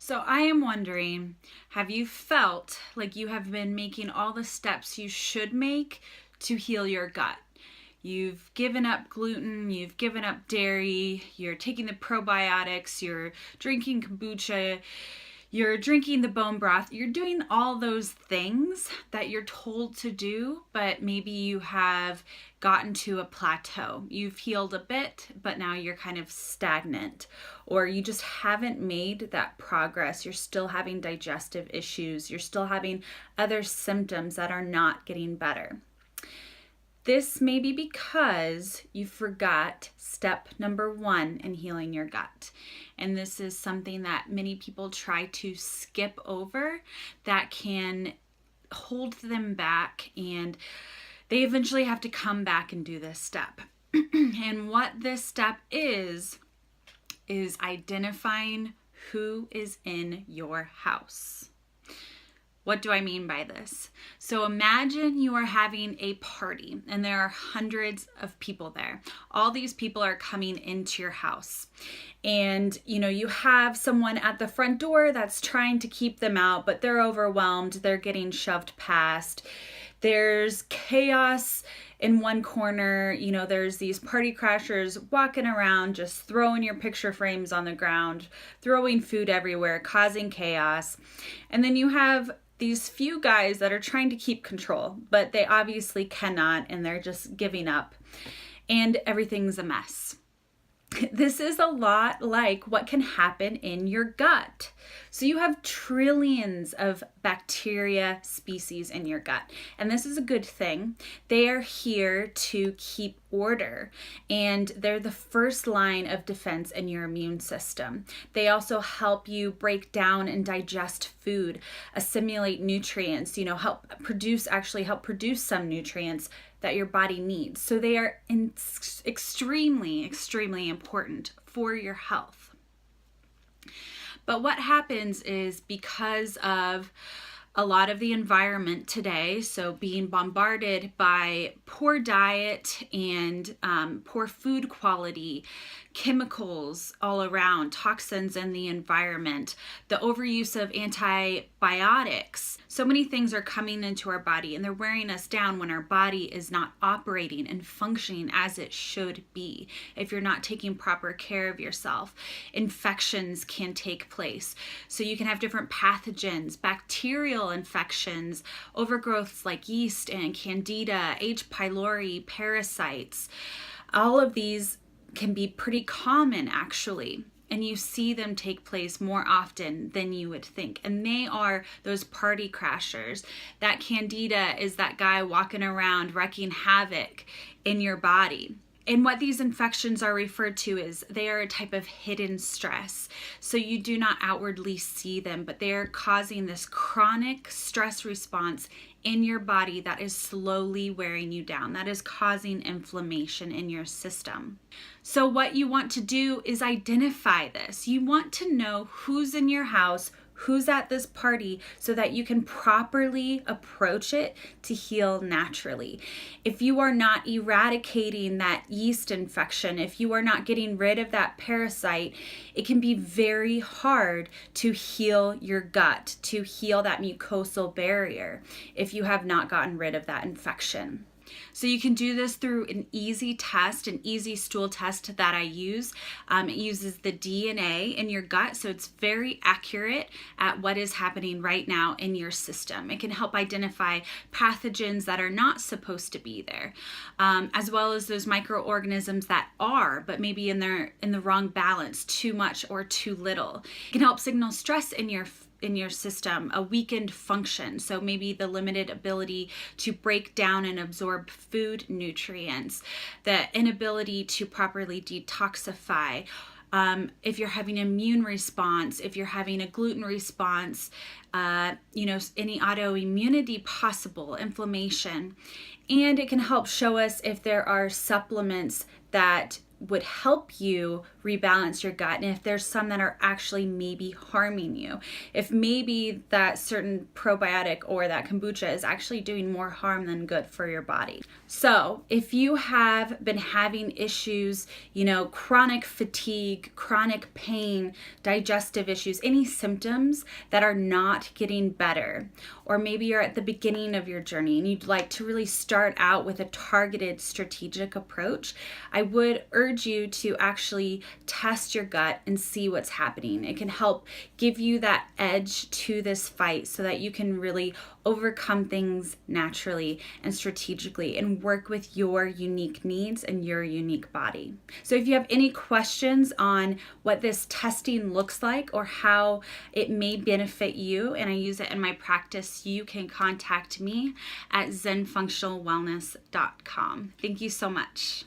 So I am wondering, have you felt like you have been making all the steps you should make to heal your gut? You've given up gluten, you've given up dairy, you're taking the probiotics, you're drinking kombucha, you're drinking the bone broth, you're doing all those things that you're told to do, but maybe you have gotten to a plateau. You've healed a bit, but now you're kind of stagnant, or you just haven't made that progress. You're still having digestive issues, you're still having other symptoms that are not getting better. This may be because you forgot step number 1 in healing your gut. And this is something that many people try to skip over that can hold them back, and they eventually have to come back and do this step. And what this step is identifying who is in your house. What do I mean by this? So imagine you are having a party and there are hundreds of people there. All these people are coming into your house. And you have someone at the front door that's trying to keep them out, but they're overwhelmed. They're getting shoved past. There's chaos in one corner. There's these party crashers walking around, just throwing your picture frames on the ground, throwing food everywhere, causing chaos. And then you have these few guys that are trying to keep control, but they obviously cannot, and they're just giving up, and everything's a mess. This is a lot like what can happen in your gut. So you have trillions of bacteria species in your gut, and this is a good thing. They are here to keep order, and they're the first line of defense in your immune system. They also help you break down and digest food, assimilate nutrients, help produce some nutrients that your body needs. So they are extremely, extremely important for your health. But what happens is, because of a lot of the environment today, so being bombarded by poor diet and poor food quality, chemicals all around, toxins in the environment, the overuse of antibiotics, so many things are coming into our body and they're wearing us down when our body is not operating and functioning as it should be. If you're not taking proper care of yourself, infections can take place. So you can have different pathogens, bacterial infections, overgrowths like yeast and candida, H. pylori, parasites. All of these can be pretty common, actually, and you see them take place more often than you would think. And they are those party crashers. That candida is that guy walking around wreaking havoc in your body. And what these infections are referred to is they are a type of hidden stress. So you do not outwardly see them, but they are causing this chronic stress response in your body that is slowly wearing you down, that is causing inflammation in your system. So what you want to do is identify this. You want to know who's in your house, who's at this party, so that you can properly approach it to heal naturally. If you are not eradicating that yeast infection, if you are not getting rid of that parasite, it can be very hard to heal your gut, to heal that mucosal barrier if you have not gotten rid of that infection. So you can do this through an easy test, an easy stool test that I use. It uses the DNA in your gut, so it's very accurate at what is happening right now in your system. It can help identify pathogens that are not supposed to be there, as well as those microorganisms that are, but maybe in the wrong balance, too much or too little. It can help signal stress in your system, a weakened function. So maybe the limited ability to break down and absorb food nutrients, the inability to properly detoxify. If you're having an immune response, if you're having a gluten response, any autoimmunity possible, inflammation. And it can help show us if there are supplements that would help you rebalance your gut, and if there's some that are actually maybe harming you, if maybe that certain probiotic or that kombucha is actually doing more harm than good for your body. So if you have been having issues, chronic fatigue, chronic pain, digestive issues, any symptoms that are not getting better, or maybe you're at the beginning of your journey and you'd like to really start out with a targeted strategic approach, I would urge you to actually test your gut and see what's happening. It can help give you that edge to this fight so that you can really overcome things naturally and strategically and work with your unique needs and your unique body. So if you have any questions on what this testing looks like or how it may benefit you, and I use it in my practice, you can contact me at zenfunctionalwellness.com. Thank you so much.